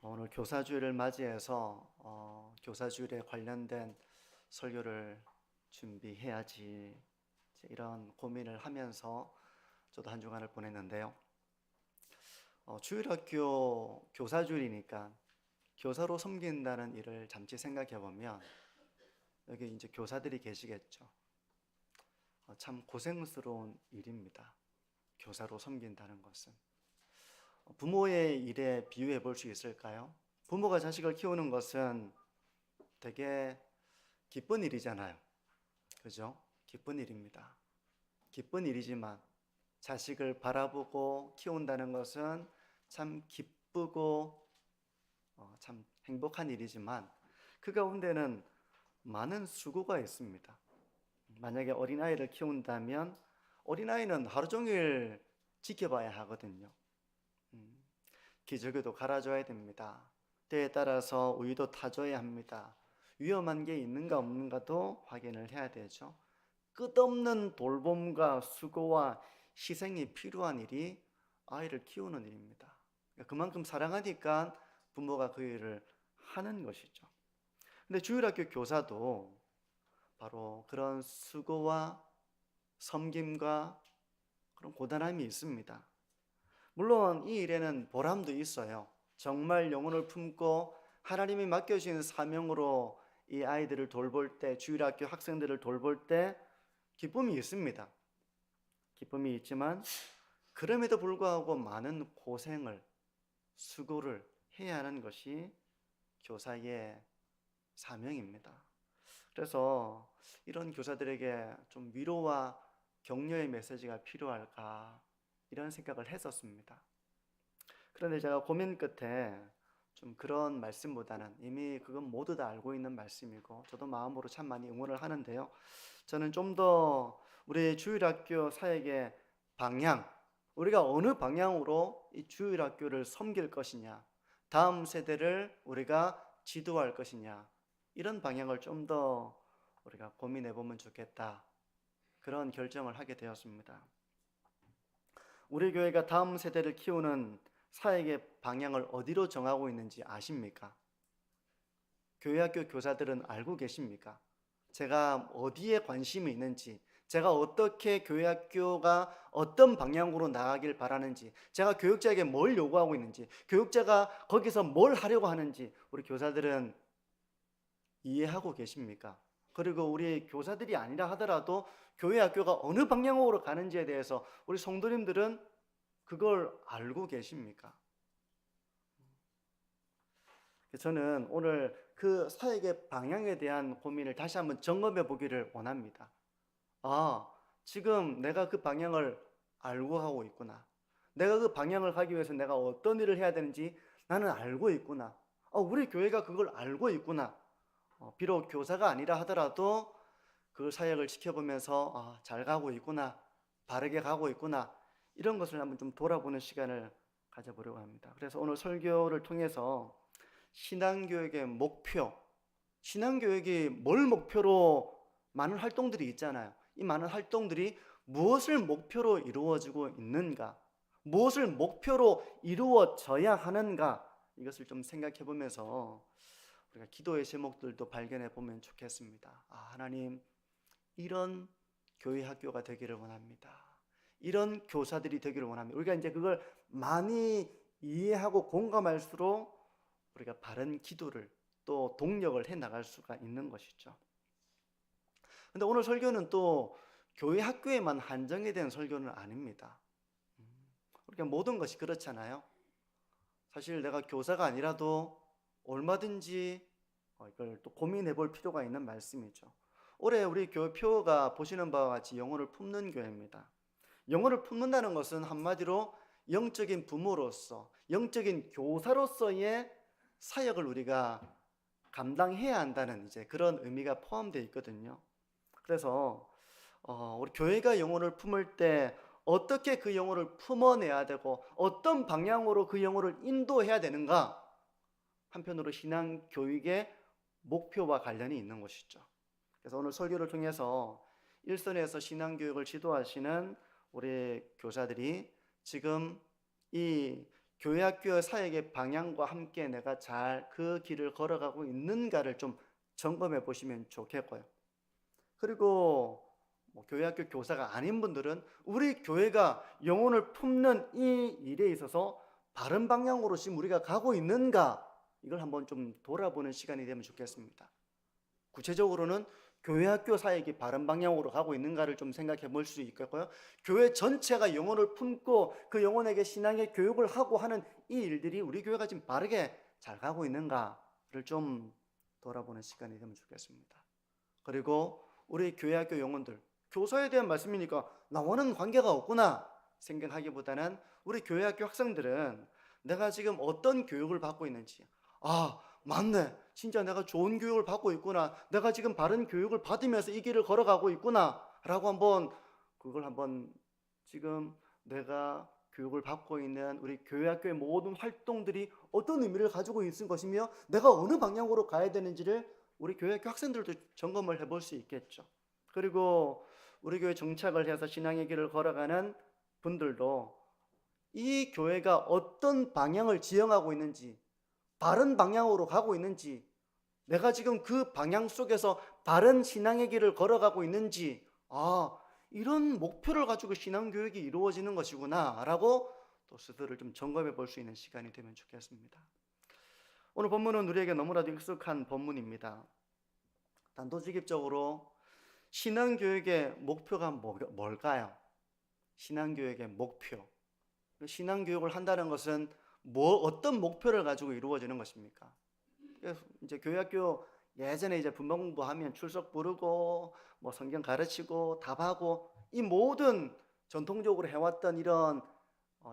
오늘 교사주일을 맞이해서 교사주일에 관련된 설교를 준비해야지 이런 고민을 하면서 저도 한 주간을 보냈는데요. 주일학교 교사주일이니까 교사로 섬긴다는 일을 잠시 생각해 보면 여기 이제 교사들이 계시겠죠. 참 고생스러운 일입니다. 교사로 섬긴다는 것은. 부모의 일에 비유해 볼 수 있을까요? 부모가 자식을 키우는 것은 되게 기쁜 일이잖아요. 그죠? 기쁜 일입니다. 기쁜 일이지만 자식을 바라보고 키운다는 것은 참 기쁘고 참 행복한 일이지만 그 가운데는 많은 수고가 있습니다. 만약에 어린아이를 키운다면 어린아이는 하루 종일 지켜봐야 하거든요. 기저귀도 갈아줘야 됩니다. 때에 따라서 우유도 타줘야 합니다. 위험한 게 있는가 없는가도 확인을 해야 되죠. 끝없는 돌봄과 수고와 희생이 필요한 일이 아이를 키우는 일입니다. 그만큼 사랑하니까 부모가 그 일을 하는 것이죠. 근데 주일학교 교사도 바로 그런 수고와 섬김과 그런 고단함이 있습니다. 물론 이 일에는 보람도 있어요. 정말 영혼을 품고 하나님이 맡겨주신 사명으로 이 아이들을 돌볼 때, 주일학교 학생들을 돌볼 때 기쁨이 있습니다. 기쁨이 있지만 그럼에도 불구하고 많은 고생을, 수고를 해야 하는 것이 교사의 사명입니다. 그래서 이런 교사들에게 좀 위로와 격려의 메시지가 필요할까 이런 생각을 했었습니다. 그런데 제가 고민 끝에 좀 그런 말씀보다는 이미 그건 모두 다 알고 있는 말씀이고 저도 마음으로 참 많이 응원을 하는데요. 저는 좀 더 우리 주일학교 사역의 방향, 우리가 어느 방향으로 이 주일학교를 섬길 것이냐, 다음 세대를 우리가 지도할 것이냐, 이런 방향을 좀 더 우리가 고민해 보면 좋겠다. 그런 결정을 하게 되었습니다. 우리 교회가 다음 세대를 키우는 사역의 방향을 어디로 정하고 있는지 아십니까? 교회학교 교사들은 알고 계십니까? 제가 어디에 관심이 있는지, 제가 어떻게 교회학교가 어떤 방향으로 나가길 바라는지, 제가 교육자에게 뭘 요구하고 있는지, 교육자가 거기서 뭘 하려고 하는지 우리 교사들은 이해하고 계십니까? 그리고 우리 교사들이 아니라 하더라도 교회학교가 어느 방향으로 가는지에 대해서 우리 성도님들은 그걸 알고 계십니까? 저는 오늘 그 사역의 방향에 대한 고민을 다시 한번 점검해 보기를 원합니다. 아, 지금 내가 그 방향을 알고 하고 있구나. 내가 그 방향을 가기 위해서 내가 어떤 일을 해야 되는지 나는 알고 있구나. 우리 교회가 그걸 알고 있구나. 비록 교사가 아니라 하더라도 그 사역을 지켜보면서 잘 가고 있구나. 바르게 가고 있구나. 이런 것을 한번 좀 돌아보는 시간을 가져보려고 합니다. 그래서 오늘 설교를 통해서 신앙교육의 목표, 신앙교육이 뭘 목표로 많은 활동들이 있잖아요. 이 많은 활동들이 무엇을 목표로 이루어지고 있는가, 무엇을 목표로 이루어져야 하는가, 이것을 좀 생각해 보면서 우리가 기도의 제목들도 발견해 보면 좋겠습니다. 하나님, 이런 교회 학교가 되기를 원합니다. 이런 교사들이 되기를 원합니다. 우리가 이제 그걸 많이 이해하고 공감할수록 우리가 바른 기도를 또 동력을 해 나갈 수가 있는 것이죠. 근데 오늘 설교는 또 교회 학교에만 한정이 된 설교는 아닙니다. 우리가 모든 것이 그렇잖아요. 사실 내가 교사가 아니라도 얼마든지 이걸 또 고민해 볼 필요가 있는 말씀이죠. 올해 우리 교회표가 보시는 바와 같이 영혼을 품는 교회입니다. 영혼을 품는다는 것은 한마디로 영적인 부모로서, 영적인 교사로서의 사역을 우리가 감당해야 한다는 이제 그런 의미가 포함되어 있거든요. 그래서 우리 교회가 영혼을 품을 때 어떻게 그 영혼을 품어내야 되고 어떤 방향으로 그 영혼을 인도해야 되는가, 한편으로 신앙 교육의 목표와 관련이 있는 것이죠. 그래서 오늘 설교를 통해서 일선에서 신앙 교육을 지도하시는 우리 교사들이 지금 이 교회 학교 사역의 방향과 함께 내가 잘 그 길을 걸어가고 있는가를 좀 점검해 보시면 좋겠고요. 그리고 교회 학교 교사가 아닌 분들은 우리 교회가 영혼을 품는 이 일에 있어서 바른 방향으로 지금 우리가 가고 있는가, 이걸 한번 좀 돌아보는 시간이 되면 좋겠습니다. 구체적으로는 교회 학교 사역이 바른 방향으로 가고 있는가를 좀 생각해 볼 수 있겠고요. 교회 전체가 영혼을 품고 그 영혼에게 신앙의 교육을 하고 하는 이 일들이 우리 교회가 지금 바르게 잘 가고 있는가를 좀 돌아보는 시간이 되면 좋겠습니다. 그리고 우리 교회 학교 영혼들, 교사에 대한 말씀이니까 나와는 관계가 없구나 생각하기보다는 우리 교회 학교 학생들은 내가 지금 어떤 교육을 받고 있는지, 아 맞네, 진짜 내가 좋은 교육을 받고 있구나, 내가 지금 바른 교육을 받으면서 이 길을 걸어가고 있구나 라고 한번 그걸 한번 지금 내가 교육을 받고 있는 우리 교회 학교의 모든 활동들이 어떤 의미를 가지고 있는 것이며 내가 어느 방향으로 가야 되는지를 우리 교회 학교 학생들도 점검을 해볼 수 있겠죠. 그리고 우리 교회 정착을 해서 신앙의 길을 걸어가는 분들도 이 교회가 어떤 방향을 지향하고 있는지, 바른 방향으로 가고 있는지, 내가 지금 그 방향 속에서 바른 신앙의 길을 걸어가고 있는지, 이런 목표를 가지고 신앙교육이 이루어지는 것이구나 라고 또 스스로를 좀 점검해 볼 수 있는 시간이 되면 좋겠습니다. 오늘 본문은 우리에게 너무나도 익숙한 본문입니다. 단도직입적으로 신앙교육의 목표가 뭘까요? 신앙교육의 목표. 신앙교육을 한다는 것은 어떤 목표를 가지고 이루어지는 것입니까? 이제 교회학교 예전에 이제 분반 공부하면 출석 부르고 성경 가르치고 답하고 이 모든 전통적으로 해왔던 이런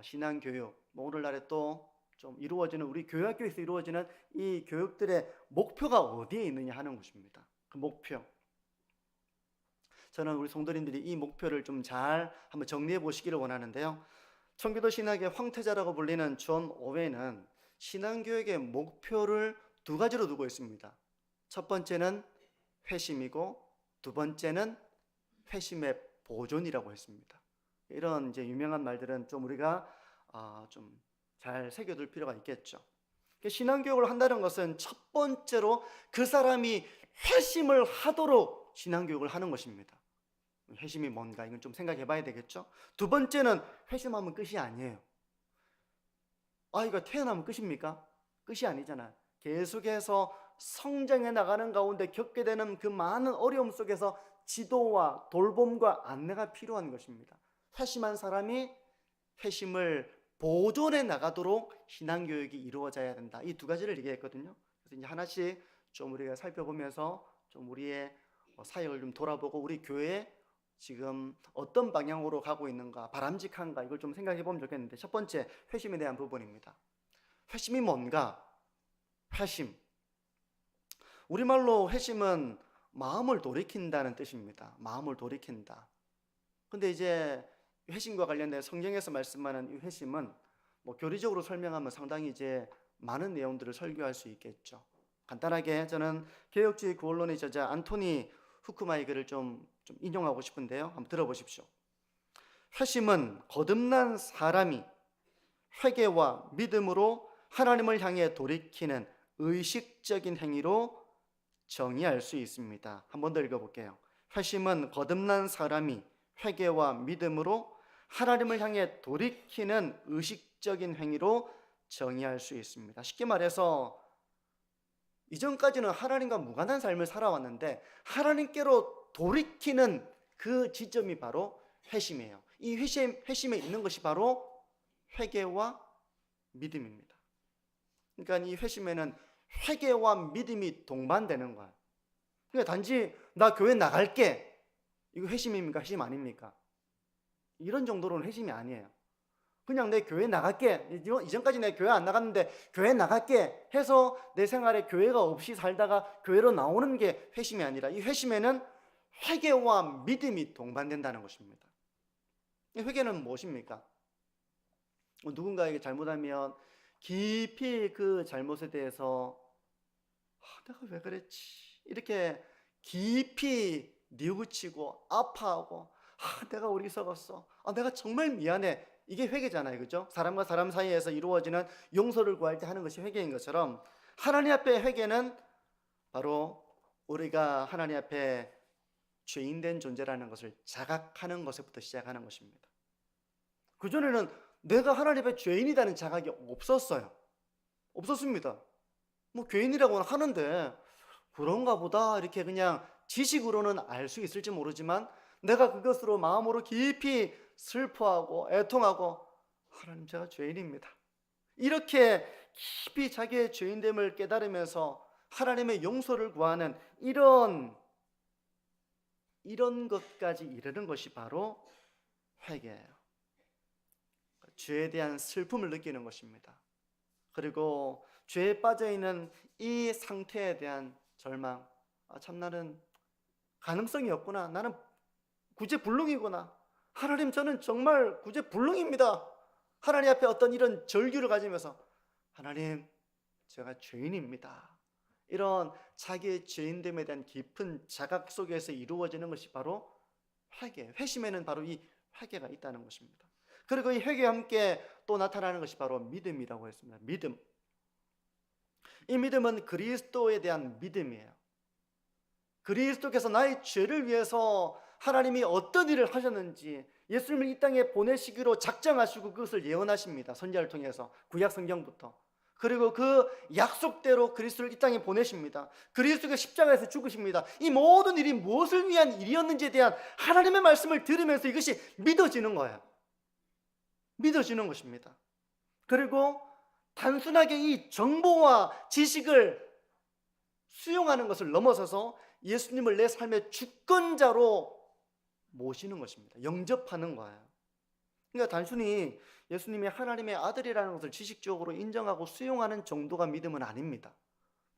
신앙교육, 오늘날에 또 좀 이루어지는 우리 교회학교에서 이루어지는 이 교육들의 목표가 어디에 있느냐 하는 것입니다. 그 목표. 저는 우리 성도님들이 이 목표를 좀 잘 한번 정리해 보시기를 원하는데요. 청교도 신학의 황태자라고 불리는 존 오웬은 신앙교육의 목표를 두 가지로 두고 있습니다. 첫 번째는 회심이고 두 번째는 회심의 보존이라고 했습니다. 이런 이제 유명한 말들은 좀 우리가 좀 잘 새겨둘 필요가 있겠죠. 신앙교육을 한다는 것은 첫 번째로 그 사람이 회심을 하도록 신앙교육을 하는 것입니다. 회심이 뭔가 이건 좀 생각해 봐야 되겠죠. 두 번째는 회심하면 끝이 아니에요. 아이가 태어나면 끝입니까? 끝이 아니잖아요. 계속해서 성장해 나가는 가운데 겪게 되는 그 많은 어려움 속에서 지도와 돌봄과 안내가 필요한 것입니다. 회심한 사람이 회심을 보존해 나가도록 신앙교육이 이루어져야 된다. 이 두 가지를 얘기했거든요. 그래서 이제 하나씩 좀 우리가 살펴보면서 좀 우리의 사역을 좀 돌아보고 우리 교회에 지금 어떤 방향으로 가고 있는가, 바람직한가, 이걸 좀 생각해 보면 좋겠는데, 첫 번째 회심에 대한 부분입니다. 회심이 뭔가? 회심, 우리말로 회심은 마음을 돌이킨다는 뜻입니다. 마음을 돌이킨다. 근데 이제 회심과 관련된 성경에서 말씀하는 이 회심은 교리적으로 설명하면 상당히 이제 많은 내용들을 설교할 수 있겠죠. 간단하게 저는 개혁주의 구원론의 저자 안토니 후크마의 글을 좀 인용하고 싶은데요. 한번 들어보십시오. 회심은 거듭난 사람이 회개와 믿음으로 하나님을 향해 돌이키는 의식적인 행위로 정의할 수 있습니다. 한 번 더 읽어볼게요. 회심은 거듭난 사람이 회개와 믿음으로 하나님을 향해 돌이키는 의식적인 행위로 정의할 수 있습니다. 쉽게 말해서 이전까지는 하나님과 무관한 삶을 살아왔는데 하나님께로 돌이키는 그 지점이 바로 회심이에요. 이 회심에 있는 것이 바로 회개와 믿음입니다. 그러니까 이 회심에는 회개와 믿음이 동반되는 거예요. 그러니까 단지 나 교회 나갈게, 이거 회심입니까? 회심 아닙니까? 이런 정도로는 회심이 아니에요. 그냥 내 교회 나갈게, 이전까지 내 교회 안 나갔는데 교회 나갈게 해서 내 생활에 교회가 없이 살다가 교회로 나오는 게 회심이 아니라, 이 회심에는 회개와 믿음이 동반된다는 것입니다. 회개는 무엇입니까? 누군가에게 잘못하면 깊이 그 잘못에 대해서 내가 왜 그랬지, 이렇게 깊이 뉘우치고 아파하고 내가 어리석었어, 내가 정말 미안해, 이게 회개잖아요. 그죠? 사람과 사람 사이에서 이루어지는 용서를 구할 때 하는 것이 회개인 것처럼 하나님 앞에 회개는 바로 우리가 하나님 앞에 죄인된 존재라는 것을 자각하는 것부터 시작하는 것입니다. 그전에는 내가 하나님 앞에 죄인이라는 자각이 없었습니다. 뭐 죄인이라고는 하는데 그런가 보다 이렇게 그냥 지식으로는 알 수 있을지 모르지만 내가 그것으로 마음으로 깊이 슬퍼하고 애통하고 하나님 제가 죄인입니다. 이렇게 깊이 자기의 죄인됨을 깨달으면서 하나님의 용서를 구하는 이런 것까지 이르는 것이 바로 회개예요. 죄에 대한 슬픔을 느끼는 것입니다. 그리고 죄에 빠져있는 이 상태에 대한 절망. 참 나는 가능성이 없구나. 나는 구제불능이구나. 하나님 저는 정말 구제불능입니다. 하나님 앞에 어떤 이런 절규를 가지면서 하나님 제가 죄인입니다. 이런 자기의 죄인됨에 대한 깊은 자각 속에서 이루어지는 것이 바로 회개. 회심에는 바로 이 회개가 있다는 것입니다. 그리고 이 회개와 함께 또 나타나는 것이 바로 믿음이라고 했습니다. 믿음. 이 믿음은 그리스도에 대한 믿음이에요. 그리스도께서 나의 죄를 위해서 하나님이 어떤 일을 하셨는지 예수님을 이 땅에 보내시기로 작정하시고 그것을 예언하십니다. 선지자를 통해서 구약 성경부터. 그리고 그 약속대로 그리스도를 이 땅에 보내십니다. 그리스도가 십자가에서 죽으십니다. 이 모든 일이 무엇을 위한 일이었는지에 대한 하나님의 말씀을 들으면서 이것이 믿어지는 거예요. 믿어지는 것입니다. 그리고 단순하게 이 정보와 지식을 수용하는 것을 넘어서서 예수님을 내 삶의 주권자로 모시는 것입니다. 영접하는 거예요. 그러니까 단순히 예수님이 하나님의 아들이라는 것을 지식적으로 인정하고 수용하는 정도가 믿음은 아닙니다.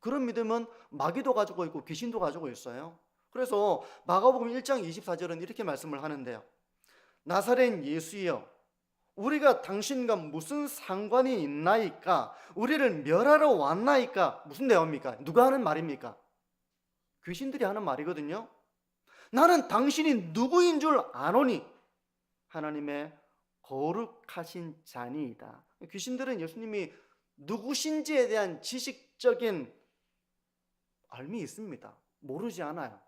그런 믿음은 마귀도 가지고 있고 귀신도 가지고 있어요. 그래서 마가복음 1장 24절은 이렇게 말씀을 하는데요. 나사렛 예수여 우리가 당신과 무슨 상관이 있나이까? 우리를 멸하러 왔나이까? 무슨 내용입니까? 누가 하는 말입니까? 귀신들이 하는 말이거든요. 나는 당신이 누구인 줄 아노니 하나님의 거룩하신 자니이다. 귀신들은 예수님이 누구신지에 대한 지식적인 알미 있습니다. 모르지 않아요.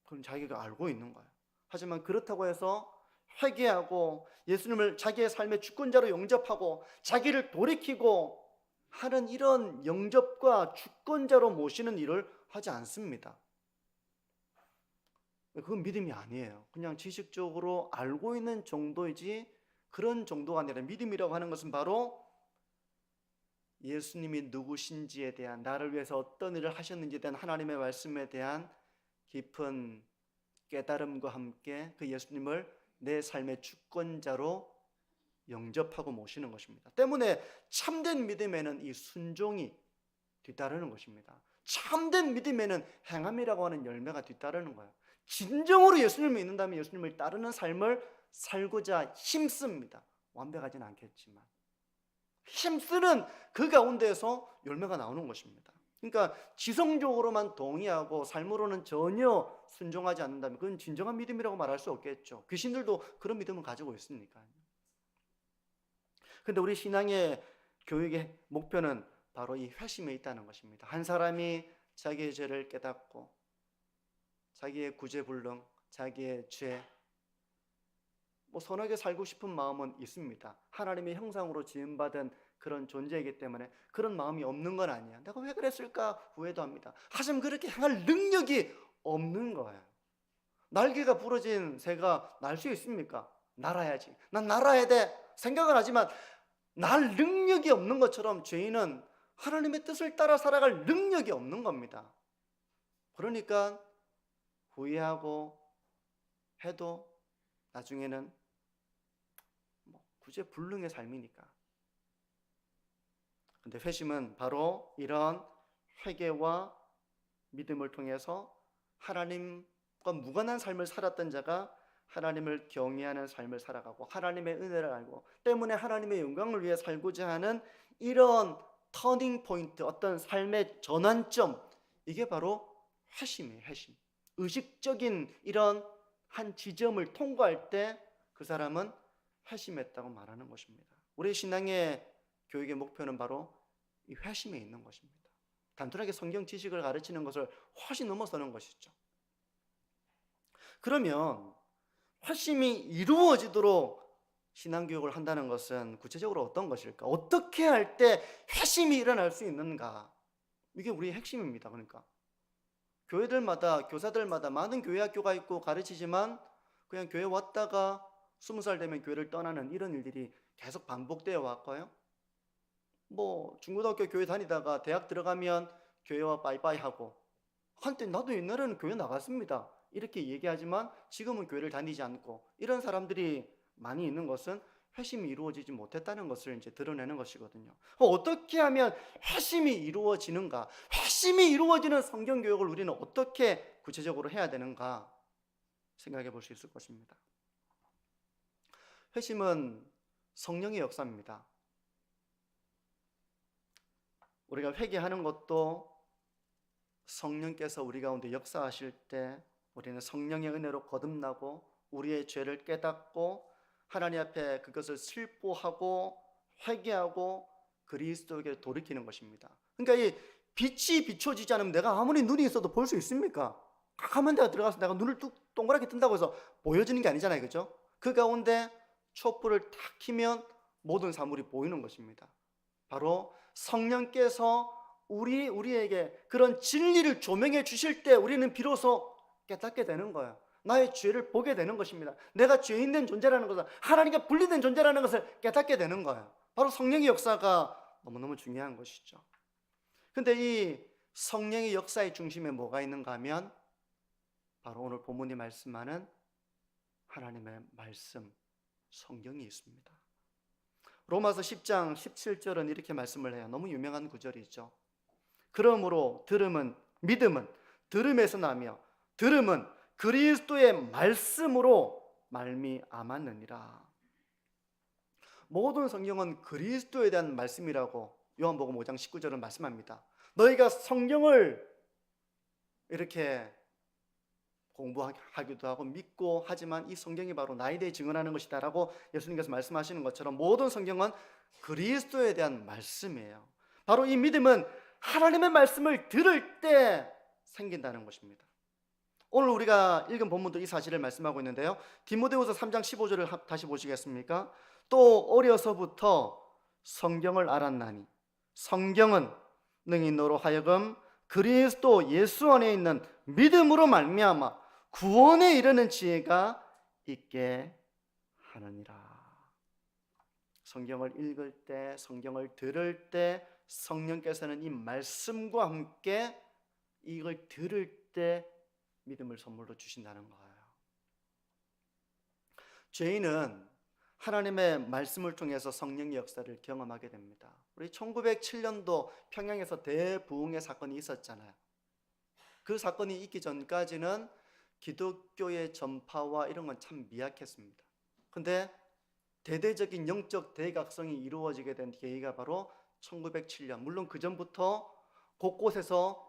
그건 자기가 알고 있는 거예요. 하지만 그렇다고 해서 회개하고 예수님을 자기의 삶의 주권자로 영접하고 자기를 돌이키고 하는 이런 영접과 주권자로 모시는 일을 하지 않습니다. 그건 믿음이 아니에요. 그냥 지식적으로 알고 있는 정도이지 그런 정도가 아니라 믿음이라고 하는 것은 바로 예수님이 누구신지에 대한 나를 위해서 어떤 일을 하셨는지에 대한 하나님의 말씀에 대한 깊은 깨달음과 함께 그 예수님을 내 삶의 주권자로 영접하고 모시는 것입니다. 때문에 참된 믿음에는 이 순종이 뒤따르는 것입니다. 참된 믿음에는 행함이라고 하는 열매가 뒤따르는 거예요. 진정으로 예수님을 믿는다면 예수님을 따르는 삶을 살고자 힘씁니다. 완벽하진 않겠지만 힘쓰는 그 가운데에서 열매가 나오는 것입니다. 그러니까 지성적으로만 동의하고 삶으로는 전혀 순종하지 않는다면 그건 진정한 믿음이라고 말할 수 없겠죠. 귀신들도 그런 믿음을 가지고 있으니까요. 그런데 우리 신앙의 교육의 목표는 바로 이 회심에 있다는 것입니다. 한 사람이 자기의 죄를 깨닫고 자기의 구제불능, 자기의 죄, 선하게 살고 싶은 마음은 있습니다. 하나님의 형상으로 지음받은 그런 존재이기 때문에 그런 마음이 없는 건 아니야. 내가 왜 그랬을까 후회도 합니다. 하지만 그렇게 행할 능력이 없는 거예요. 날개가 부러진 새가 날 수 있습니까? 날아야지. 난 날아야 돼 생각을 하지만 날 능력이 없는 것처럼 죄인은 하나님의 뜻을 따라 살아갈 능력이 없는 겁니다. 그러니까 후회하고 해도 나중에는 구제불능의 삶이니까. 근데 회심은 바로 이런 회개와 믿음을 통해서 하나님과 무관한 삶을 살았던 자가 하나님을 경외하는 삶을 살아가고 하나님의 은혜를 알고 때문에 하나님의 영광을 위해 살고자 하는 이런 터닝 포인트, 어떤 삶의 전환점, 이게 바로 회심이에요. 회심. 의식적인 이런 한 지점을 통과할 때 그 사람은 회심했다고 말하는 것입니다. 우리 신앙의 교육의 목표는 바로 이 회심에 있는 것입니다. 단순하게 성경 지식을 가르치는 것을 훨씬 넘어서는 것이죠. 그러면 회심이 이루어지도록 신앙교육을 한다는 것은 구체적으로 어떤 것일까? 어떻게 할 때 회심이 일어날 수 있는가? 이게 우리의 핵심입니다. 그러니까 교회들마다, 교사들마다 많은 교회 학교가 있고 가르치지만 그냥 교회 왔다가 20살 되면 교회를 떠나는 이런 일들이 계속 반복되어 왔고요. 중고등학교 교회 다니다가 대학 들어가면 교회와 빠이빠이 하고, 한때 나도 옛날에는 교회 나갔습니다 이렇게 얘기하지만 지금은 교회를 다니지 않고, 이런 사람들이 많이 있는 것은 회심이 이루어지지 못했다는 것을 이제 드러내는 것이거든요. 어떻게 하면 회심이 이루어지는가? 회심이 이루어지는 성경 교육을 우리는 어떻게 구체적으로 해야 되는가 생각해 볼 수 있을 것입니다. 회심은 성령의 역사입니다. 우리가 회개하는 것도 성령께서 우리 가운데 역사하실 때 우리는 성령의 은혜로 거듭나고 우리의 죄를 깨닫고 하나님 앞에 그것을 슬퍼하고 회개하고 그리스도에게 돌이키는 것입니다. 그러니까 이 빛이 비춰지지 않으면 내가 아무리 눈이 있어도 볼 수 있습니까? 까만 데가 들어가서 내가 눈을 뚝 동그랗게 뜬다고 해서 보여지는 게 아니잖아요, 그렇죠? 그 가운데 촛불을 탁 켜면 모든 사물이 보이는 것입니다. 바로 성령께서 우리에게 그런 진리를 조명해 주실 때 우리는 비로소 깨닫게 되는 거예요. 나의 죄를 보게 되는 것입니다. 내가 죄인된 존재라는 것을, 하나님과 분리된 존재라는 것을 깨닫게 되는 거예요. 바로 성령의 역사가 너무너무 중요한 것이죠. 근데 이 성령의 역사의 중심에 뭐가 있는가 하면 바로 오늘 본문이 말씀하는 하나님의 말씀, 성경이 있습니다. 로마서 10장 17절은 이렇게 말씀을 해요. 너무 유명한 구절이죠. 그러므로 믿음은 들음에서 나며 들음은 그리스도의 말씀으로 말미암았느니라. 모든 성경은 그리스도에 대한 말씀이라고 요한복음 5장 19절은 말씀합니다. 너희가 성경을 이렇게 공부하기도 하고 믿고 하지만 이 성경이 바로 나에 대해 증언하는 것이다 라고 예수님께서 말씀하시는 것처럼 모든 성경은 그리스도에 대한 말씀이에요. 바로 이 믿음은 하나님의 말씀을 들을 때 생긴다는 것입니다. 오늘 우리가 읽은 본문도 이 사실을 말씀하고 있는데요. 디모데후서 3장 15절을 다시 보시겠습니까? 또 어려서부터 성경을 알았나니 성경은 능히 너로 하여금 그리스도 예수 안에 있는 믿음으로 말미암아 구원에 이르는 지혜가 있게 하느니라. 성경을 읽을 때, 성경을 들을 때 성령께서는 이 말씀과 함께 이걸 들을 때 믿음을 선물로 주신다는 거예요. 죄인은 하나님의 말씀을 통해서 성령의 역사를 경험하게 됩니다. 우리 1907년도 평양에서 대부흥의 사건이 있었잖아요. 그 사건이 있기 전까지는 기독교의 전파와 이런 건 참 미약했습니다. 근데 대대적인 영적 대각성이 이루어지게 된 계기가 바로 1907년. 물론 그 전부터 곳곳에서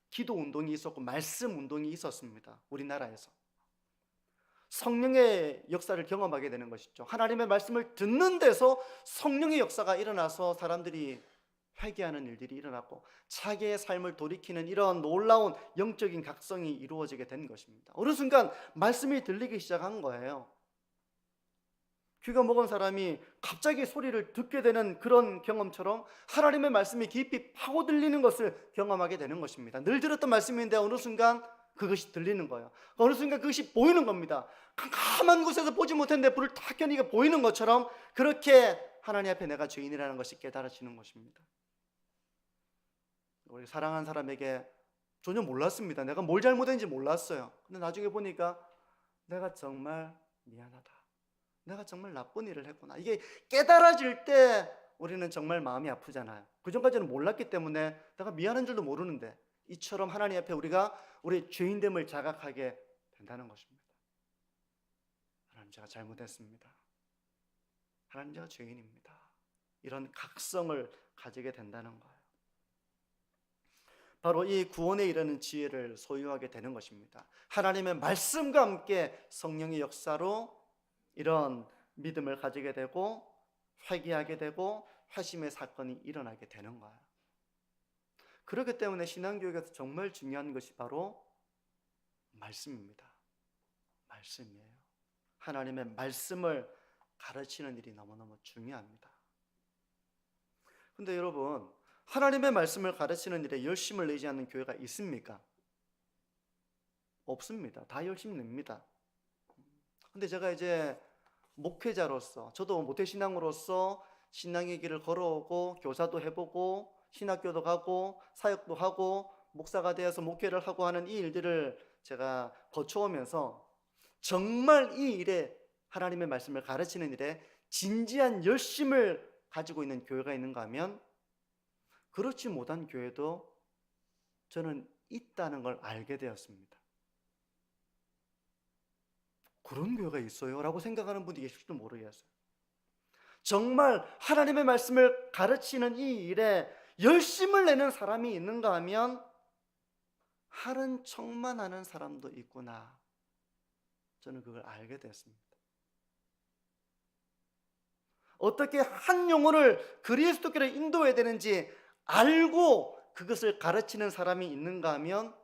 기도 운동이 있었고 말씀 운동이 있었습니다. 우리나라에서. 성령의 역사를 경험하게 되는 것이죠. 하나님의 말씀을 듣는 데서 성령의 역사가 일어나서 사람들이 회개하는 일들이 일어났고 자기의 삶을 돌이키는 이런 놀라운 영적인 각성이 이루어지게 된 것입니다. 어느 순간 말씀이 들리기 시작한 거예요. 귀가 먹은 사람이 갑자기 소리를 듣게 되는 그런 경험처럼 하나님의 말씀이 깊이 파고들리는 것을 경험하게 되는 것입니다. 늘 들었던 말씀인데 어느 순간 그것이 들리는 거예요. 어느 순간 그것이 보이는 겁니다. 캄캄한 곳에서 보지 못했는데 불을 탁 켜니까 보이는 것처럼 그렇게 하나님 앞에 내가 죄인이라는 것이 깨달아지는 것입니다. 우리 사랑하는 사람에게 전혀 몰랐습니다. 내가 뭘 잘못했는지 몰랐어요. 근데 나중에 보니까 내가 정말 미안하다. 내가 정말 나쁜 일을 했구나. 이게 깨달아질 때 우리는 정말 마음이 아프잖아요. 그 전까지는 몰랐기 때문에 내가 미안한 줄도 모르는데 이처럼 하나님 앞에 우리가 우리의 죄인됨을 자각하게 된다는 것입니다. 하나님, 제가 잘못했습니다. 하나님, 제가 죄인입니다. 이런 각성을 가지게 된다는 거예요. 바로 이 구원에 이르는 지혜를 소유하게 되는 것입니다. 하나님의 말씀과 함께 성령의 역사로 이런 믿음을 가지게 되고 회개하게 되고 회심의 사건이 일어나게 되는 거예요. 그렇기 때문에 신앙교육에서 정말 중요한 것이 바로 말씀입니다. 말씀이에요. 하나님의 말씀을 가르치는 일이 너무너무 중요합니다. 근데 여러분, 하나님의 말씀을 가르치는 일에 열심을 내지 않는 교회가 있습니까? 없습니다. 다 열심히 냅니다. 근데 제가 이제 목회자로서, 저도 모태신앙으로서 신앙의 길을 걸어오고 교사도 해보고 신학교도 가고 사역도 하고 목사가 되어서 목회를 하고 하는 이 일들을 제가 거쳐오면서 정말 이 일에, 하나님의 말씀을 가르치는 일에 진지한 열심을 가지고 있는 교회가 있는가 하면 그렇지 못한 교회도 저는 있다는 걸 알게 되었습니다. 그런 교회가 있어요? 라고 생각하는 분이 계실지도 모르겠어요. 정말 하나님의 말씀을 가르치는 이 일에 열심을 내는 사람이 있는가 하면 하는 척만 하는 사람도 있구나. 저는 그걸 알게 됐습니다. 어떻게 한 영혼을 그리스도께로 인도해야 되는지 알고 그것을 가르치는 사람이 있는가 하면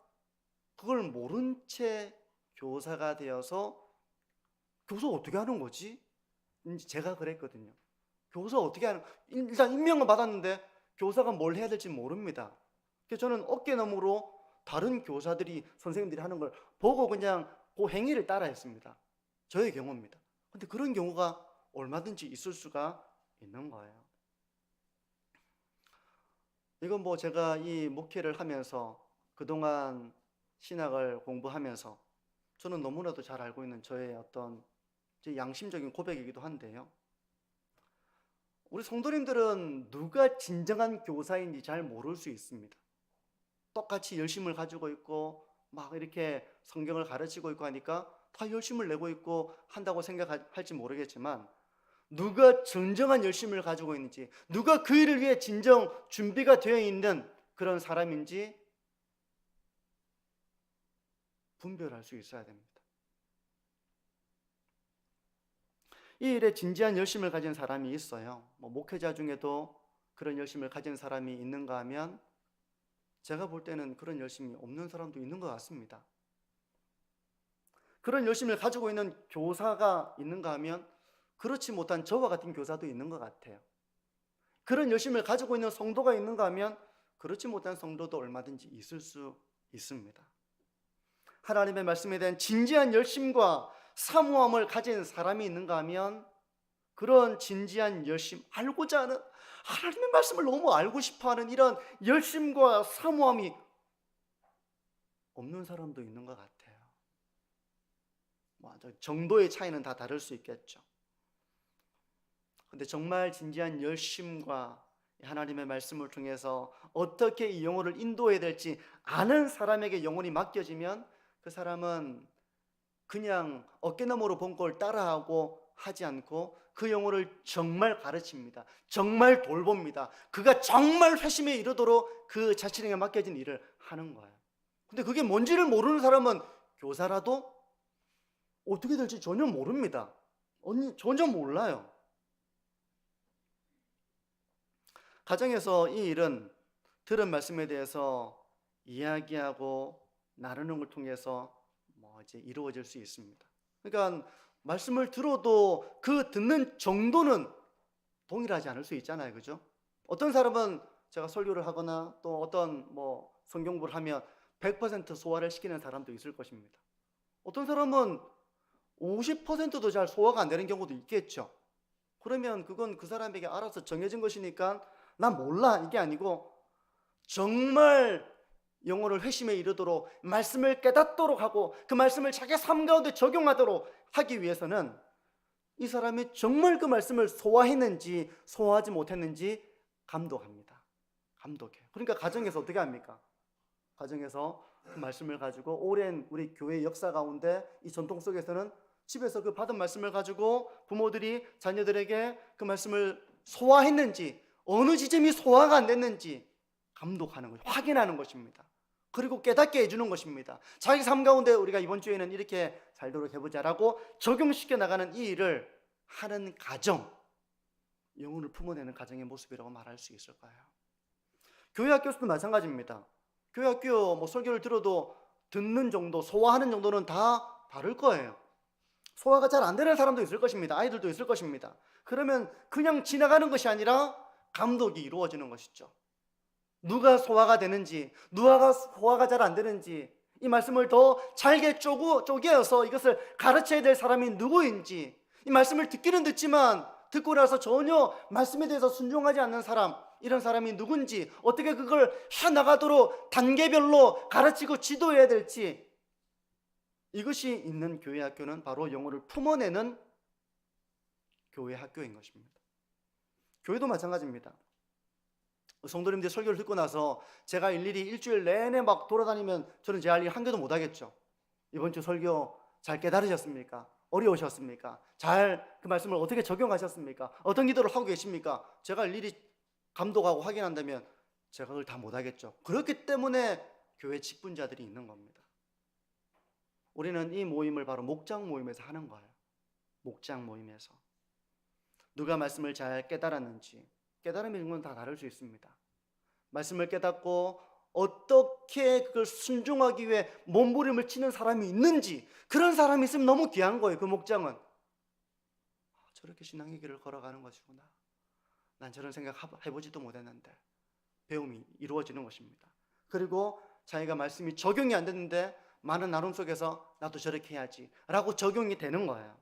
그걸 모른 채 교사가 되어서 교사 어떻게 하는 거지? 제가 그랬거든요. 교사 어떻게 하는, 일단 임명을 받았는데 교사가 뭘 해야 될지 모릅니다. 그래서 저는 어깨너머로 다른 교사들이, 선생님들이 하는 걸 보고 그냥 그 행위를 따라 했습니다. 저의 경우입니다. 근데 그런 경우가 얼마든지 있을 수가 있는 거예요. 이건 뭐 제가 이 목회를 하면서 그동안 신학을 공부하면서 저는 너무나도 잘 알고 있는 저의 어떤 제 양심적인 고백이기도 한데요. 우리 성도님들은 누가 진정한 교사인지 잘 모를 수 있습니다. 똑같이 열심을 가지고 있고 막 이렇게 성경을 가르치고 있고 하니까 다 열심을 내고 있고 한다고 생각할지 모르겠지만 누가 진정한 열심을 가지고 있는지, 누가 그 일을 위해 진정 준비가 되어 있는 그런 사람인지 분별할 수 있어야 됩니다. 이 일에 진지한 열심을 가진 사람이 있어요. 목회자 중에도 그런 열심을 가진 사람이 있는가 하면 제가 볼 때는 그런 열심이 없는 사람도 있는 것 같습니다. 그런 열심을 가지고 있는 교사가 있는가 하면 그렇지 못한 저와 같은 교사도 있는 것 같아요. 그런 열심을 가지고 있는 성도가 있는가 하면 그렇지 못한 성도도 얼마든지 있을 수 있습니다. 하나님의 말씀에 대한 진지한 열심과 사모함을 가진 사람이 있는가 하면 그런 진지한 열심, 알고자 하는, 하나님의 말씀을 너무 알고 싶어하는 이런 열심과 사모함이 없는 사람도 있는 것 같아요. 정도의 차이는 다 다를 수 있겠죠. 근데 정말 진지한 열심과 하나님의 말씀을 통해서 어떻게 이 영혼을 인도해야 될지 아는 사람에게 영혼이 맡겨지면 그 사람은 그냥 어깨너머로 본 걸 따라하고 하지 않고 그 영혼을 정말 가르칩니다. 정말 돌봅니다. 그가 정말 회심에 이르도록 그 자신에게 맡겨진 일을 하는 거예요. 근데 그게 뭔지를 모르는 사람은 교사라도 어떻게 될지 전혀 모릅니다. 전혀 몰라요. 가정에서 이 일은 들은 말씀에 대해서 이야기하고 나누는 걸 통해서 이제 이루어질 수 있습니다. 그러니까 말씀을 들어도 그 듣는 정도는 동일하지 않을 수 있잖아요, 그죠? 어떤 사람은 제가 설교를 하거나 또 어떤 성경부를 하면 100% 소화를 시키는 사람도 있을 것입니다. 어떤 사람은 50%도 잘 소화가 안 되는 경우도 있겠죠. 그러면 그건 그 사람에게 알아서 정해진 것이니까 난 몰라 이게 아니고 정말 영혼을 회심에 이르도록 말씀을 깨닫도록 하고 그 말씀을 자기 삶 가운데 적용하도록 하기 위해서는 이 사람이 정말 그 말씀을 소화했는지 소화하지 못했는지 감독합니다. 감독해요. 그러니까 가정에서 어떻게 합니까? 가정에서 그 말씀을 가지고 오랜 우리 교회 역사 가운데 이 전통 속에서는 집에서 그 받은 말씀을 가지고 부모들이 자녀들에게 그 말씀을 소화했는지 어느 지점이 소화가 안 됐는지 감독하는 거죠. 확인하는 것입니다. 그리고 깨닫게 해주는 것입니다. 자기 삶 가운데 우리가 이번 주에는 이렇게 살도록 해보자라고 적용시켜 나가는 이 일을 하는 가정, 영혼을 품어내는 가정의 모습이라고 말할 수 있을 거예요. 교회 학교에서도 마찬가지입니다. 교회 학교 설교를 들어도 듣는 정도, 소화하는 정도는 다 다를 거예요. 소화가 잘 안 되는 사람도 있을 것입니다. 아이들도 있을 것입니다. 그러면 그냥 지나가는 것이 아니라 감독이 이루어지는 것이죠. 누가 소화가 되는지, 누가 소화가 잘 안 되는지, 이 말씀을 더 잘게 쪼개어서 이것을 가르쳐야 될 사람이 누구인지, 이 말씀을 듣기는 듣지만 듣고 나서 전혀 말씀에 대해서 순종하지 않는 사람, 이런 사람이 누군지, 어떻게 그걸 해나가도록 단계별로 가르치고 지도해야 될지, 이것이 있는 교회 학교는 바로 영혼을 품어내는 교회 학교인 것입니다. 교회도 마찬가지입니다. 성도님들 설교를 듣고 나서 제가 일일이 일주일 내내 막 돌아다니면 저는 제 할 일 한 개도 못 하겠죠. 이번 주 설교 잘 깨달으셨습니까? 어려우셨습니까? 잘 그 말씀을 어떻게 적용하셨습니까? 어떤 기도를 하고 계십니까? 제가 일일이 감독하고 확인한다면 제가 그걸 다 못 하겠죠. 그렇기 때문에 교회 직분자들이 있는 겁니다. 우리는 이 모임을 바로 목장 모임에서 하는 거예요. 목장 모임에서 누가 말씀을 잘 깨달았는지, 깨달음이 있는 건 다 다를 수 있습니다. 말씀을 깨닫고 어떻게 그걸 순종하기 위해 몸부림을 치는 사람이 있는지, 그런 사람이 있으면 너무 귀한 거예요. 그 목장은 저렇게 신앙의 길을 걸어가는 것이구나. 난 저런 생각 해보지도 못했는데 배움이 이루어지는 것입니다. 그리고 자기가 말씀이 적용이 안 됐는데 많은 나눔 속에서 나도 저렇게 해야지 라고 적용이 되는 거예요.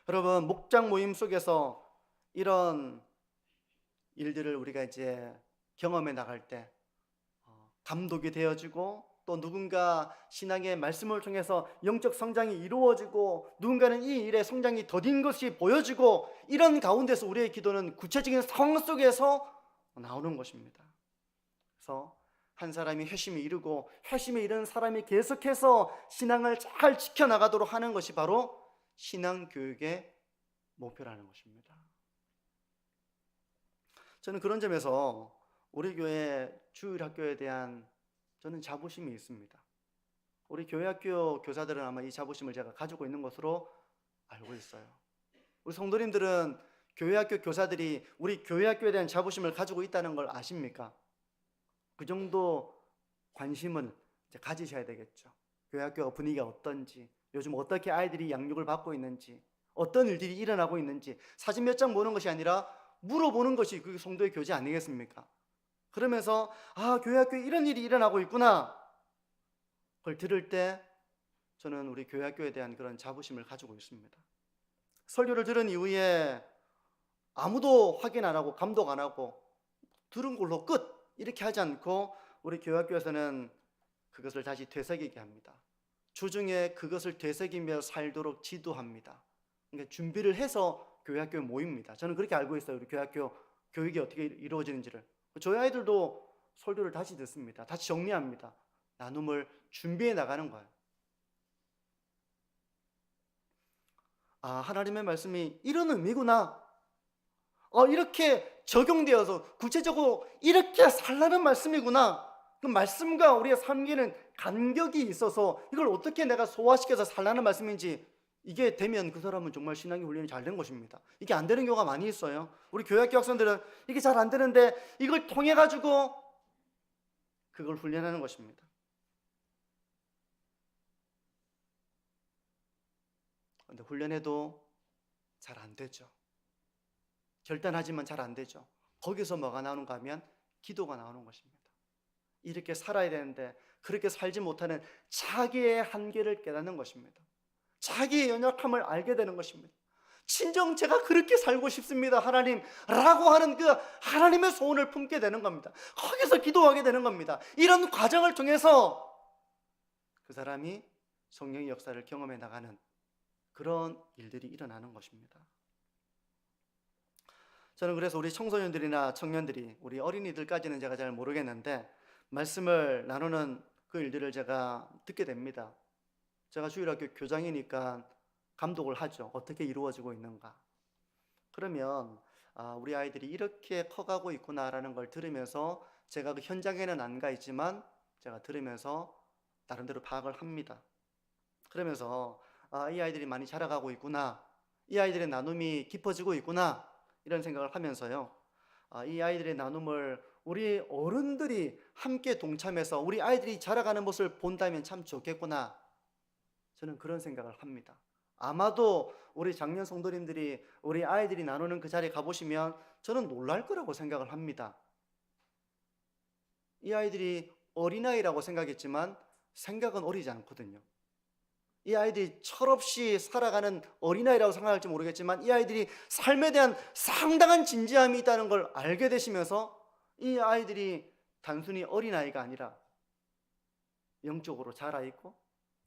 여러분, 목장 모임 속에서 이런 일들을 우리가 이제 경험해 나갈 때 감독이 되어지고, 또 누군가 신앙의 말씀을 통해서 영적 성장이 이루어지고, 누군가는 이 일의 성장이 더딘 것이 보여지고, 이런 가운데서 우리의 기도는 구체적인 상황 속에서 나오는 것입니다. 그래서 한 사람이 회심이 이르고, 회심이 이른 사람이 계속해서 신앙을 잘 지켜나가도록 하는 것이 바로 신앙교육의 목표라는 것입니다. 저는 그런 점에서 우리 교회 주일학교에 대한 저는 자부심이 있습니다. 우리 교회학교 교사들은 아마 이 자부심을 제가 가지고 있는 것으로 알고 있어요. 우리 성도님들은 교회학교 교사들이 우리 교회학교에 대한 자부심을 가지고 있다는 걸 아십니까? 그 정도 관심은 이제 가지셔야 되겠죠. 교회학교 분위기가 어떤지, 요즘 어떻게 아이들이 양육을 받고 있는지, 어떤 일들이 일어나고 있는지 사진 몇 장 보는 것이 아니라 물어보는 것이 그게 성도의 교제 아니겠습니까? 그러면서 교회학교에 이런 일이 일어나고 있구나, 그걸 들을 때 저는 우리 교회학교에 대한 그런 자부심을 가지고 있습니다. 설교를 들은 이후에 아무도 확인 안 하고 감독 안 하고 들은 걸로 끝, 이렇게 하지 않고 우리 교회학교에서는 그것을 다시 되새기게 합니다. 주중에 그것을 되새기며 살도록 지도합니다. 그러니까 준비를 해서 교회학교에 모입니다. 저는 그렇게 알고 있어요. 우리 교회학교 교육이 어떻게 이루어지는지를. 저희 아이들도 설교를 다시 듣습니다. 다시 정리합니다. 나눔을 준비해 나가는 거예요. 하나님의 말씀이 이런 의미구나. 이렇게 적용되어서 구체적으로 이렇게 살라는 말씀이구나. 그 말씀과 우리의 삶에는 간격이 있어서 이걸 어떻게 내가 소화시켜서 살라는 말씀인지, 이게 되면 그 사람은 정말 신앙의 훈련이 잘 된 것입니다. 이게 안 되는 경우가 많이 있어요. 우리 교회학교 학생들은 이게 잘 안 되는데 이걸 통해 가지고 그걸 훈련하는 것입니다. 그런데 훈련해도 잘 안 되죠. 결단하지만 잘 안 되죠. 거기서 뭐가 나오는가 하면 기도가 나오는 것입니다. 이렇게 살아야 되는데 그렇게 살지 못하는 자기의 한계를 깨닫는 것입니다. 자기의 연약함을 알게 되는 것입니다. 친정 제가 그렇게 살고 싶습니다, 하나님 라고 하는 그 하나님의 소원을 품게 되는 겁니다. 거기서 기도하게 되는 겁니다. 이런 과정을 통해서 그 사람이 성령의 역사를 경험해 나가는 그런 일들이 일어나는 것입니다. 저는 그래서 우리 청소년들이나 청년들이, 우리 어린이들까지는 제가 잘 모르겠는데 말씀을 나누는 그 일들을 제가 듣게 됩니다. 제가 주일학교 교장이니까 감독을 하죠. 어떻게 이루어지고 있는가. 그러면 우리 아이들이 이렇게 커가고 있구나라는 걸 들으면서 제가 그 현장에는 안 가 있지만 제가 들으면서 나름대로 파악을 합니다. 그러면서 이 아이들이 많이 자라가고 있구나, 이 아이들의 나눔이 깊어지고 있구나, 이런 생각을 하면서요, 이 아이들의 나눔을 우리 어른들이 함께 동참해서 우리 아이들이 자라가는 모습을 본다면 참 좋겠구나, 저는 그런 생각을 합니다. 아마도 우리 장년 성도님들이 우리 아이들이 나누는 그 자리에 가보시면 저는 놀랄 거라고 생각을 합니다. 이 아이들이 어린아이라고 생각했지만 생각은 어리지 않거든요. 이 아이들이 철없이 살아가는 어린아이라고 생각할지 모르겠지만 이 아이들이 삶에 대한 상당한 진지함이 있다는 걸 알게 되시면서 이 아이들이 단순히 어린아이가 아니라 영적으로 자라있고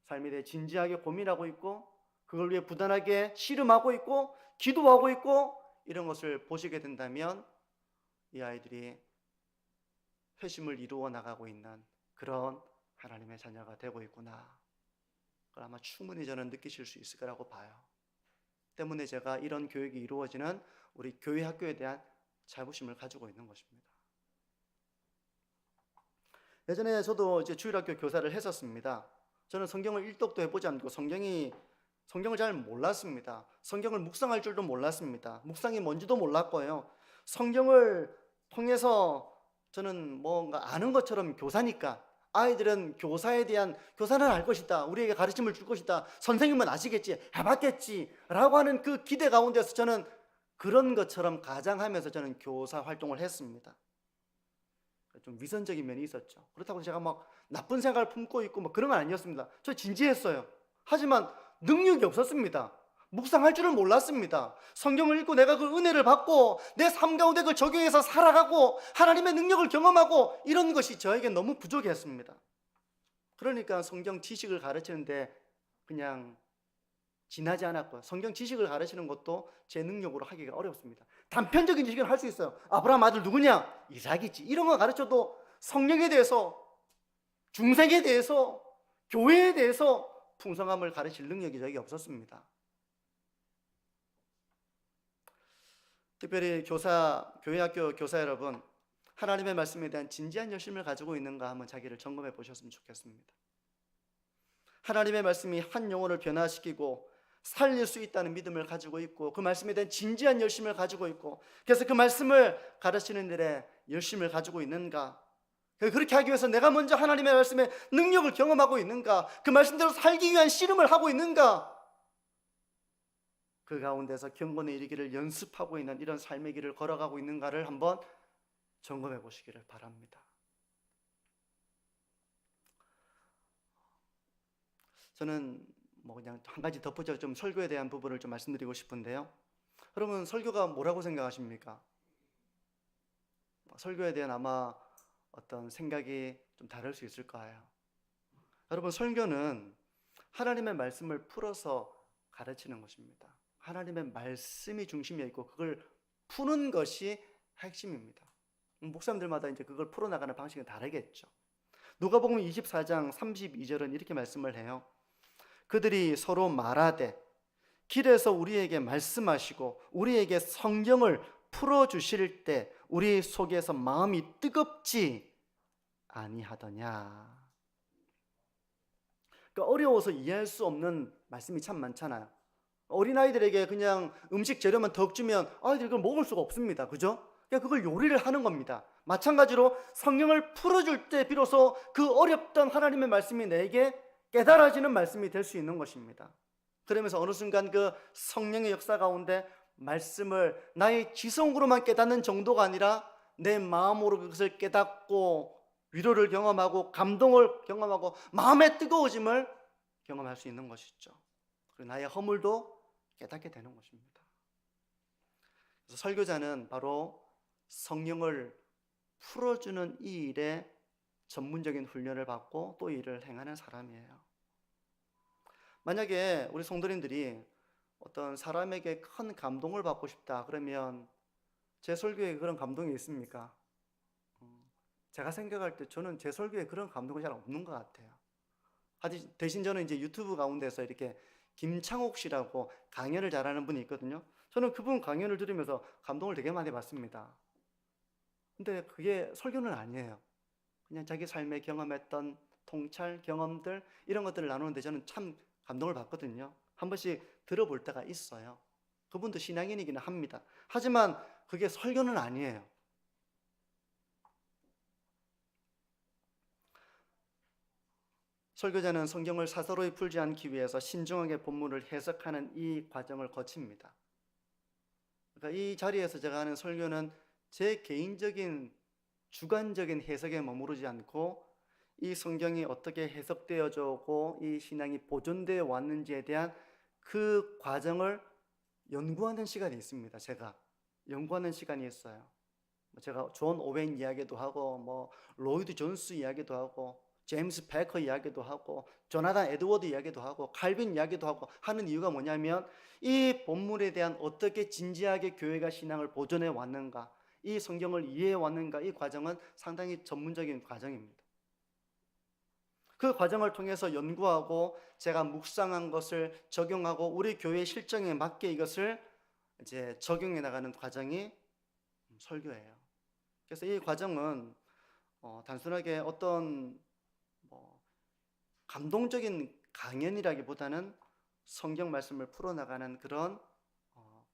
삶에 대해 진지하게 고민하고 있고 그걸 위해 부단하게 씨름하고 있고 기도하고 있고 이런 것을 보시게 된다면 이 아이들이 회심을 이루어 나가고 있는 그런 하나님의 자녀가 되고 있구나, 그걸 아마 충분히 저는 느끼실 수 있을 거라고 봐요. 때문에 제가 이런 교육이 이루어지는 우리 교회 학교에 대한 자부심을 가지고 있는 것입니다. 예전에 저도 이제 주일학교 교사를 했었습니다. 저는 성경을 일독도 해보지 않고 성경을 잘 몰랐습니다. 성경을 묵상할 줄도 몰랐습니다. 묵상이 뭔지도 몰랐고요. 성경을 통해서 저는 뭔가 아는 것처럼 교사니까 아이들은 교사는 알 것이다, 우리에게 가르침을 줄 것이다, 선생님은 아시겠지, 해봤겠지 라고 하는 그 기대 가운데서 저는 그런 것처럼 가장하면서 저는 교사 활동을 했습니다. 좀 위선적인 면이 있었죠. 그렇다고 제가 막 나쁜 생각을 품고 있고 뭐 그런 건 아니었습니다. 저 진지했어요. 하지만 능력이 없었습니다. 묵상할 줄을 몰랐습니다. 성경을 읽고 내가 그 은혜를 받고 내 삶 가운데 그걸 적용해서 살아가고 하나님의 능력을 경험하고 이런 것이 저에게 너무 부족했습니다. 그러니까 성경 지식을 가르치는데 그냥 지나지 않았고요. 성경 지식을 가르치는 것도 제 능력으로 하기가 어렵습니다. 단편적인 지식은 할 수 있어요. 아브라함 아들 누구냐? 이삭이지. 이런 거 가르쳐도 성령에 대해서, 중생에 대해서, 교회에 대해서 풍성함을 가르칠 능력이 저에게 없었습니다. 특별히 교회 학교 교사 여러분, 하나님의 말씀에 대한 진지한 열심을 가지고 있는가 한번 자기를 점검해 보셨으면 좋겠습니다. 하나님의 말씀이 한 영혼을 변화시키고 살릴 수 있다는 믿음을 가지고 있고 그 말씀에 대한 진지한 열심을 가지고 있고 그래서 그 말씀을 가르치는 일에 열심을 가지고 있는가, 그렇게 하기 위해서 내가 먼저 하나님의 말씀에 능력을 경험하고 있는가, 그 말씀대로 살기 위한 씨름을 하고 있는가, 그 가운데서 경건에 이르기를 연습하고 있는 이런 삶의 길을 걸어가고 있는가를 한번 점검해 보시기를 바랍니다. 저는 그냥 한 가지 덧붙여 좀 설교에 대한 부분을 좀 말씀드리고 싶은데요. 여러분, 설교가 뭐라고 생각하십니까? 설교에 대한 아마 어떤 생각이 좀 다를 수 있을 거예요. 여러분, 설교는 하나님의 말씀을 풀어서 가르치는 것입니다. 하나님의 말씀이 중심에 있고 그걸 푸는 것이 핵심입니다. 목사님들마다 이제 그걸 풀어나가는 방식은 다르겠죠. 누가복음 24장 32절은 이렇게 말씀을 해요. 그들이 서로 말하되 길에서 우리에게 말씀하시고 우리에게 성경을 풀어주실 때 우리 속에서 마음이 뜨겁지 아니하더냐. 그러니까 어려워서 이해할 수 없는 말씀이 참 많잖아요. 어린아이들에게 그냥 음식 재료만 더 주면 아이들이 그걸 먹을 수가 없습니다. 그죠? 그러니까 그걸 요리를 하는 겁니다. 마찬가지로 성경을 풀어줄 때 비로소 그 어렵던 하나님의 말씀이 내게 깨달아지는 말씀이 될 수 있는 것입니다. 그러면서 어느 순간 그 성령의 역사 가운데 말씀을 나의 지성으로만 깨닫는 정도가 아니라 내 마음으로 그것을 깨닫고 위로를 경험하고 감동을 경험하고 마음의 뜨거워짐을 경험할 수 있는 것이죠. 그리고 나의 허물도 깨닫게 되는 것입니다. 그래서 설교자는 바로 성령을 풀어주는 이 일에 전문적인 훈련을 받고 또 이 일을 행하는 사람이에요. 만약에 우리 성도님들이 어떤 사람에게 큰 감동을 받고 싶다 그러면 제 설교에 그런 감동이 있습니까? 제가 생각할 때 저는 제 설교에 그런 감동이 잘 없는 것 같아요. 대신 저는 이제 유튜브 가운데서 이렇게 김창옥 씨라고 강연을 잘하는 분이 있거든요. 저는 그분 강연을 들으면서 감동을 되게 많이 받습니다. 근데 그게 설교는 아니에요. 그냥 자기 삶에 경험했던 통찰, 경험들 이런 것들을 나누는데 저는 참 감동을 받거든요. 한 번씩 들어볼 때가 있어요. 그분도 신앙인이기는 합니다. 하지만 그게 설교는 아니에요. 설교자는 성경을 사서로이 풀지 않기 위해서 신중하게 본문을 해석하는 이 과정을 거칩니다. 그러니까 이 자리에서 제가 하는 설교는 제 개인적인 주관적인 해석에 머무르지 않고 이 성경이 어떻게 해석되어져 오고 이 신앙이 보존되어 왔는지에 대한 그 과정을 연구하는 시간이 있습니다. 제가 연구하는 시간이 있어요. 제가 존 오웬 이야기도 하고 로이드 존스 이야기도 하고 제임스 베커 이야기도 하고 조나단 에드워드 이야기도 하고 칼빈 이야기도 하고 하는 이유가 뭐냐면 이 본문에 대한 어떻게 진지하게 교회가 신앙을 보존해 왔는가, 이 성경을 이해해 왔는가, 이 과정은 상당히 전문적인 과정입니다. 그 과정을 통해서 연구하고 제가 묵상한 것을 적용하고 우리 교회 실정에 맞게 이것을 이제 적용해 나가는 과정이 설교예요. 그래서 이 과정은 단순하게 어떤 감동적인 강연이라기보다는 성경 말씀을 풀어나가는 그런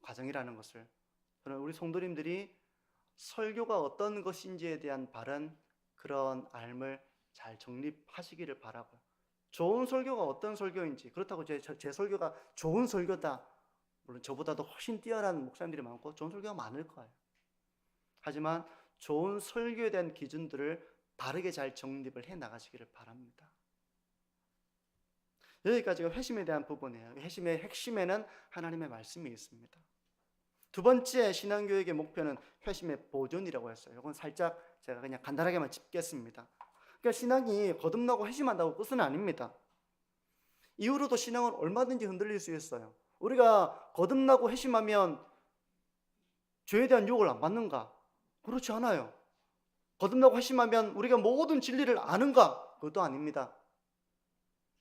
과정이라는 것을, 저는 우리 성도님들이 설교가 어떤 것인지에 대한 바른 그런 알을 잘 정립하시기를 바라고요. 좋은 설교가 어떤 설교인지, 그렇다고 제 설교가 좋은 설교다, 물론 저보다도 훨씬 뛰어난 목사님들이 많고 좋은 설교가 많을 거예요. 하지만 좋은 설교에 대한 기준들을 바르게 잘 정립을 해 나가시기를 바랍니다. 여기까지가 회심에 대한 부분이에요. 회심의 핵심에는 하나님의 말씀이 있습니다. 두 번째 신앙교육의 목표는 회심의 보존이라고 했어요. 이건 살짝 제가 그냥 간단하게만 짚겠습니다. 그러니까 신앙이 거듭나고 회심한다고 끝은 아닙니다. 이후로도 신앙은 얼마든지 흔들릴 수 있어요. 우리가 거듭나고 회심하면 죄에 대한 유혹을 안 받는가? 그렇지 않아요. 거듭나고 회심하면 우리가 모든 진리를 아는가? 그것도 아닙니다.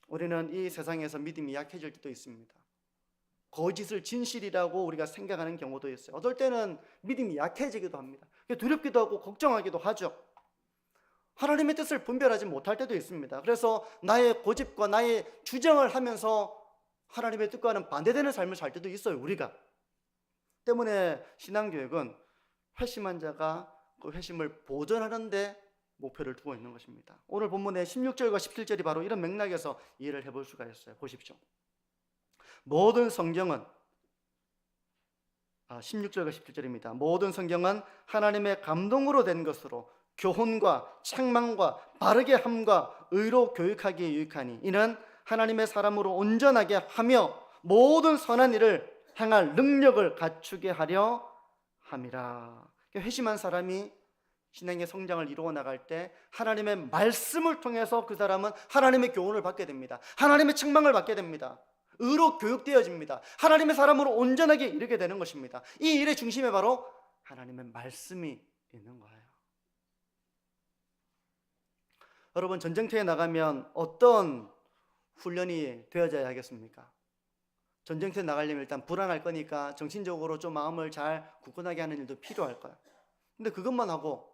우리는 이 세상에서 믿음이 약해질 때도 있습니다. 거짓을 진실이라고 우리가 생각하는 경우도 있어요. 어떨 때는 믿음이 약해지기도 합니다. 두렵기도 하고 걱정하기도 하죠. 하나님의 뜻을 분별하지 못할 때도 있습니다. 그래서 나의 고집과 나의 주장을 하면서 하나님의 뜻과는 반대되는 삶을 살 때도 있어요, 우리가. 때문에 신앙교육은 회심한 자가 그 회심을 보존하는 데 목표를 두고 있는 것입니다. 오늘 본문의 16절과 17절이 바로 이런 맥락에서 이해를 해볼 수가 있어요. 보십시오. 모든 성경은 16절과 17절입니다. 모든 성경은 하나님의 감동으로 된 것으로 교훈과 책망과 바르게 함과 의로 교육하기에 유익하니 이는 하나님의 사람으로 온전하게 하며 모든 선한 일을 행할 능력을 갖추게 하려 함이라. 회심한 사람이 신앙의 성장을 이루어 나갈 때 하나님의 말씀을 통해서 그 사람은 하나님의 교훈을 받게 됩니다. 하나님의 책망을 받게 됩니다. 의로 교육되어집니다. 하나님의 사람으로 온전하게 이르게 되는 것입니다. 이 일의 중심에 바로 하나님의 말씀이 있는 거예요. 여러분, 전쟁터에 나가면 어떤 훈련이 되어져야 하겠습니까? 전쟁터에 나가려면 일단 불안할 거니까 정신적으로 좀 마음을 잘 굳건하게 하는 일도 필요할 거예요. 근데 그것만 하고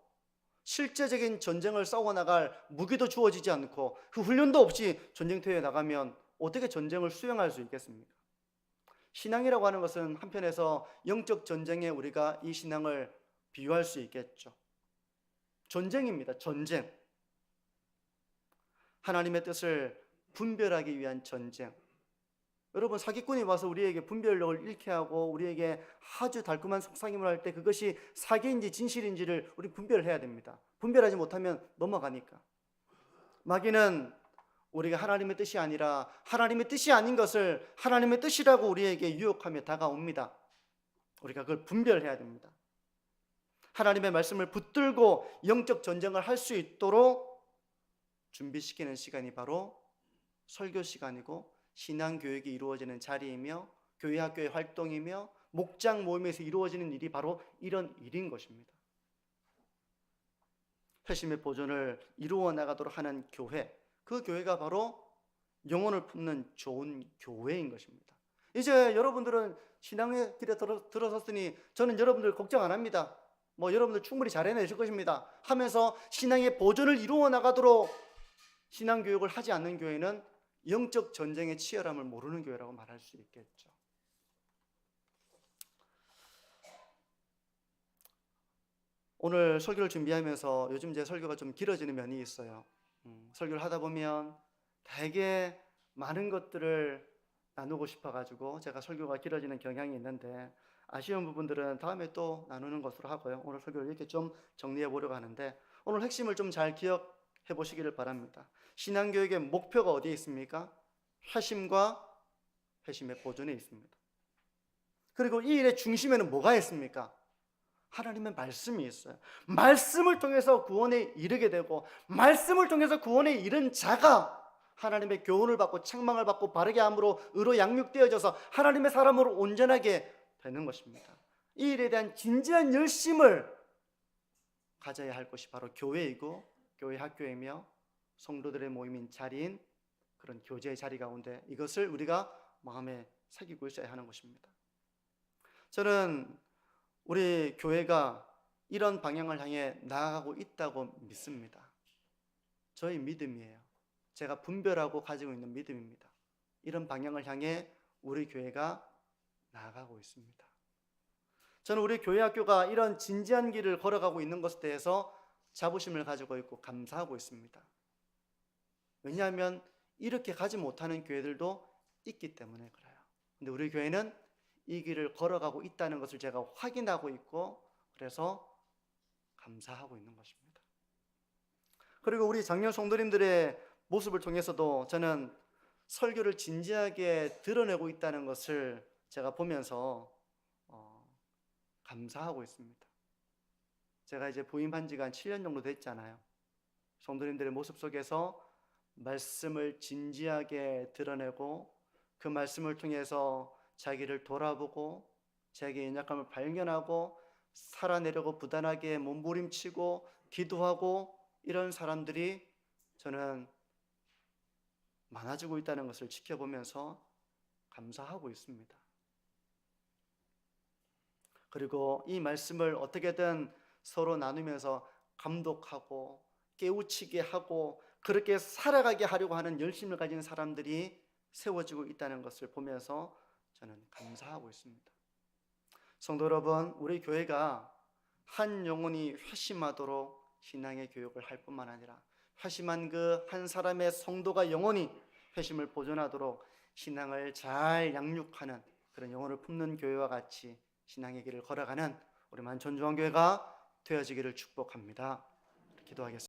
실제적인 전쟁을 싸워 나갈 무기도 주어지지 않고 그 훈련도 없이 전쟁터에 나가면 어떻게 전쟁을 수행할 수 있겠습니까? 신앙이라고 하는 것은 한편에서 영적 전쟁에 우리가 이 신앙을 비유할 수 있겠죠. 전쟁입니다. 전쟁. 하나님의 뜻을 분별하기 위한 전쟁. 여러분, 사기꾼이 와서 우리에게 분별력을 잃게 하고 우리에게 아주 달콤한 속삭임을 할 때 그것이 사기인지 진실인지를 우리 분별해야 됩니다. 분별하지 못하면 넘어가니까. 마귀는 우리가 하나님의 뜻이 아니라 하나님의 뜻이 아닌 것을 하나님의 뜻이라고 우리에게 유혹하며 다가옵니다. 우리가 그걸 분별해야 됩니다. 하나님의 말씀을 붙들고 영적 전쟁을 할 수 있도록 준비시키는 시간이 바로 설교 시간이고 신앙교육이 이루어지는 자리이며 교회 학교의 활동이며 목장 모임에서 이루어지는 일이 바로 이런 일인 것입니다. 회심의 보존을 이루어 나가도록 하는 교회, 그 교회가 바로 영혼을 품는 좋은 교회인 것입니다. 이제 여러분들은 신앙의 길에 들어섰으니 저는 여러분들 걱정 안 합니다. 여러분들 충분히 잘 해내실 것입니다 하면서 신앙의 보존을 이루어 나가도록 신앙교육을 하지 않는 교회는 영적 전쟁의 치열함을 모르는 교회라고 말할 수 있겠죠. 오늘 설교를 준비하면서 요즘 제 설교가 좀 길어지는 면이 있어요. 설교를 하다 보면 되게 많은 것들을 나누고 싶어가지고 제가 설교가 길어지는 경향이 있는데, 아쉬운 부분들은 다음에 또 나누는 것으로 하고요. 오늘 설교를 이렇게 좀 정리해 보려고 하는데, 오늘 핵심을 좀 잘 기억해 보시기를 바랍니다. 신앙교육의 목표가 어디에 있습니까? 회심과 회심의 보존에 있습니다. 그리고 이 일의 중심에는 뭐가 있습니까? 하나님의 말씀이 있어요. 말씀을 통해서 구원에 이르게 되고, 말씀을 통해서 구원에 이른 자가 하나님의 교훈을 받고 책망을 받고 바르게 함으로 의로 양육되어져서 하나님의 사람으로 온전하게 되는 것입니다. 이 일에 대한 진지한 열심을 가져야 할 것이 바로 교회이고, 교회 학교이며 성도들의 모임인 자리인 그런 교제의 자리 가운데 이것을 우리가 마음에 새기고 있어야 하는 것입니다. 저는 우리 교회가 이런 방향을 향해 나아가고 있다고 믿습니다. 저의 믿음이에요. 제가 분별하고 가지고 있는 믿음입니다. 이런 방향을 향해 우리 교회가 나아가고 있습니다. 저는 우리 교회 학교가 이런 진지한 길을 걸어가고 있는 것에 대해서 자부심을 가지고 있고 감사하고 있습니다. 왜냐하면 이렇게 가지 못하는 교회들도 있기 때문에 그래요. 근데 우리 교회는 이 길을 걸어가고 있다는 것을 제가 확인하고 있고, 그래서 감사하고 있는 것입니다. 그리고 우리 작년 성도님들의 모습을 통해서도 저는 설교를 진지하게 드러내고 있다는 것을 제가 보면서 감사하고 있습니다. 제가 이제 부임한 지가 한 7년 정도 됐잖아요. 성도님들의 모습 속에서 말씀을 진지하게 드러내고, 그 말씀을 통해서 자기를 돌아보고 자기의 연약함을 발견하고 살아내려고 부단하게 몸부림치고 기도하고, 이런 사람들이 저는 많아지고 있다는 것을 지켜보면서 감사하고 있습니다. 그리고 이 말씀을 어떻게든 서로 나누면서 감독하고 깨우치게 하고 그렇게 살아가게 하려고 하는 열심을 가진 사람들이 세워지고 있다는 것을 보면서 저는 감사하고 있습니다. 성도 여러분, 우리 교회가 한 영혼이 회심하도록 신앙의 교육을 할 뿐만 아니라 회심한 그 한 사람의 성도가 영혼이 회심을 보존하도록 신앙을 잘 양육하는 그런 영혼을 품는 교회와 같이 신앙의 길을 걸어가는 우리 만천중앙교회가 되어지기를 축복합니다. 기도하겠습니다.